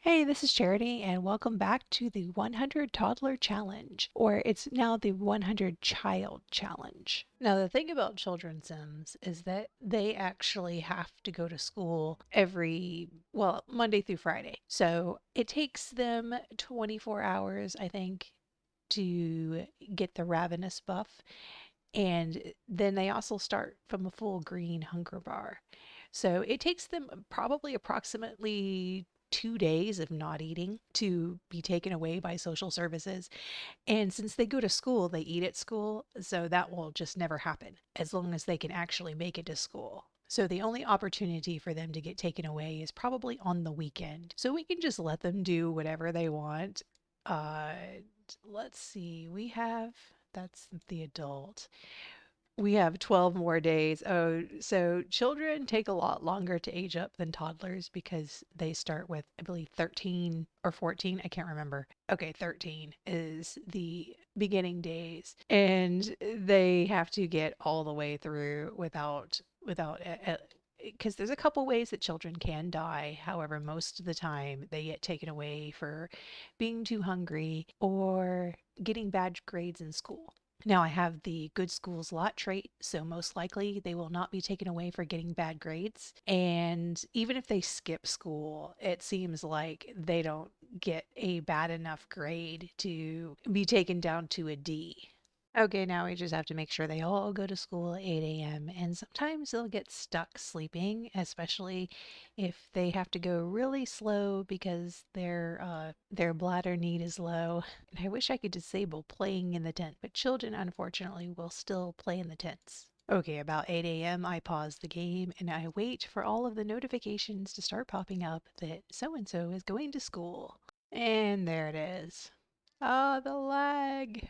Hey, this is Charity, and welcome back to the 100 Toddler Challenge, or it's now the 100 Child Challenge. Now, the thing about children's Sims is that they actually have to go to school Monday through Friday. So it takes them 24 hours, I think, to get the Ravenous buff, and then they also start from a full green hunger bar. So it takes them probably approximately 2 days of not eating to be taken away by social services. And since they go to school, they eat at school. So that will just never happen as long as they can actually make it to school. So the only opportunity for them to get taken away is probably on the weekend. So we can just let them do whatever they want. Uh, let's see. That's the adult. We have 12 more days. Oh, so children take a lot longer to age up than toddlers because they start with, I believe, 13 or 14. I can't remember. Okay, 13 is the beginning days. And they have to get all the way through without because there's a couple ways that children can die. However, most of the time they get taken away for being too hungry or getting bad grades in school. Now, I have the good schools lot trait, so most likely they will not be taken away for getting bad grades. And even if they skip school, it seems like they don't get a bad enough grade to be taken down to a D. Okay, now we just have to make sure they all go to school at 8 a.m. And sometimes they'll get stuck sleeping, especially if they have to go really slow because their bladder need is low. And I wish I could disable playing in the tent, but children unfortunately will still play in the tents. Okay, about 8 a.m. I pause the game and I wait for all of the notifications to start popping up that so and so is going to school. And there it is. Ah, the lag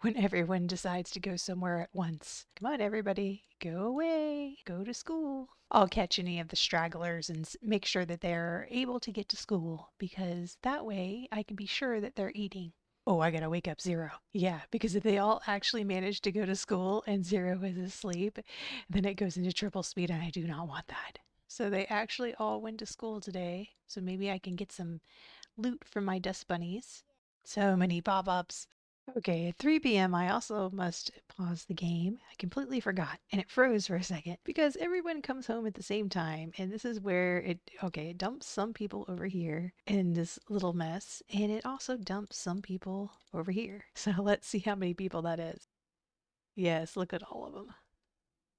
when everyone decides to go somewhere at once. Come on, everybody, go away, go to school. I'll catch any of the stragglers and make sure that they're able to get to school because that way I can be sure that they're eating. Oh, I gotta wake up Zero. Yeah, because if they all actually manage to go to school and Zero is asleep, then it goes into triple speed and I do not want that. So they actually all went to school today, so maybe I can get some loot from my dust bunnies. So many pop-ups. Okay, at 3 p.m. I also must pause the game. I completely forgot, and it froze for a second because everyone comes home at the same time, and this is where it dumps some people over here in this little mess, and it also dumps some people over here. So let's see how many people that is. Yes, look at all of them.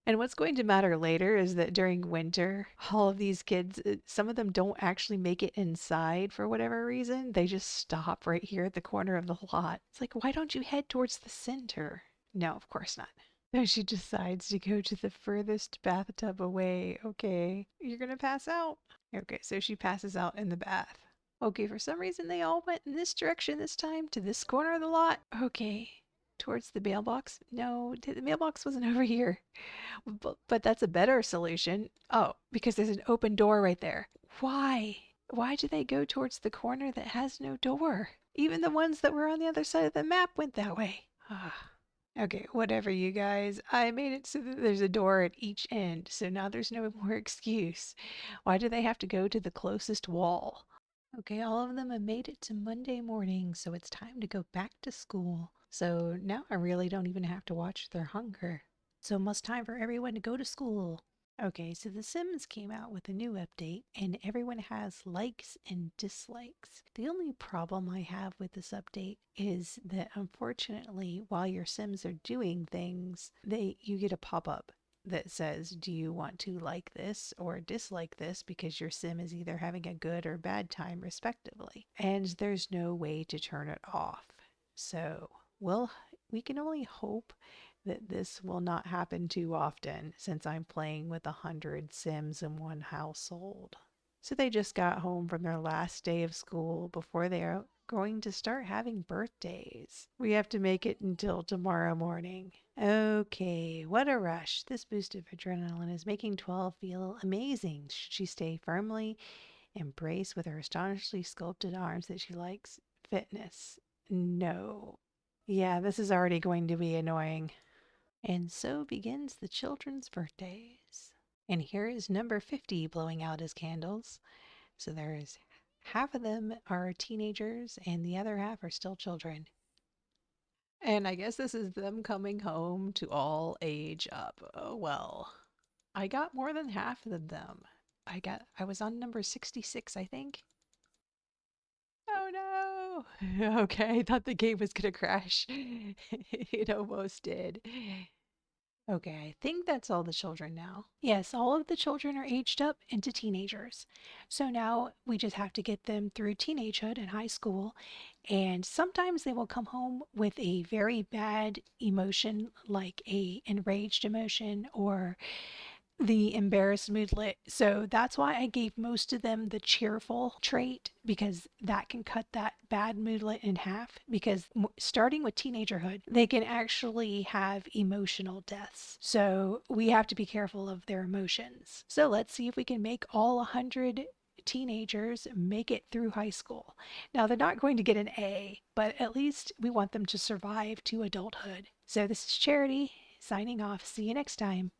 And what's going to matter later is that during winter, all of these kids, some of them don't actually make it inside for whatever reason. They just stop right here at the corner of the lot. It's like, why don't you head towards the center? No, of course not. No, she decides to go to the furthest bathtub away. Okay, you're gonna pass out. Okay, so she passes out in the bath. Okay, for some reason they all went in this direction this time, to this corner of the lot. Okay, towards the mailbox. No, the mailbox wasn't over here. But that's a better solution. Oh, because there's an open door right there. Why? Why do they go towards the corner that has no door? Even the ones that were on the other side of the map went that way. Ah. Okay, whatever, you guys. I made it so that there's a door at each end, so now there's no more excuse. Why do they have to go to the closest wall? Okay, all of them have made it to Monday morning, so it's time to go back to school. So now I really don't even have to watch their hunger. So almost time for everyone to go to school. Okay, so The Sims came out with a new update, and everyone has likes and dislikes. The only problem I have with this update is that unfortunately, while your Sims are doing things, you get a pop-up that says, do you want to like this or dislike this because your sim is either having a good or bad time, respectively. And there's no way to turn it off. So, well, we can only hope that this will not happen too often since I'm playing with 100 Sims in one household. So they just got home from their last day of school before they are going to start having birthdays. We have to make it until tomorrow morning. Okay, what a rush. This boost of adrenaline is making 12 feel amazing. Should she stay firmly embraced with her astonishingly sculpted arms that she likes? Fitness. No. Yeah, this is already going to be annoying. And so begins the children's birthdays. And here is number 50 blowing out his candles. So there is half of them are teenagers and the other half are still children. And I guess this is them coming home to all age up. Oh well. I got more than half of them. I was on number 66, I think. Oh no. Okay, I thought the game was gonna crash. It almost did. Okay, I think that's all the children now. Yes, all of the children are aged up into teenagers. So now we just have to get them through teenagehood and high school. And sometimes they will come home with a very bad emotion, like a enraged emotion or the embarrassed moodlet. So that's why I gave most of them the cheerful trait, because that can cut that bad moodlet in half. Because starting with teenagerhood, they can actually have emotional deaths. So we have to be careful of their emotions. So let's see if we can make all 100 teenagers make it through high school. Now, they're not going to get an A, but at least we want them to survive to adulthood. So this is Charity signing off. See you next time.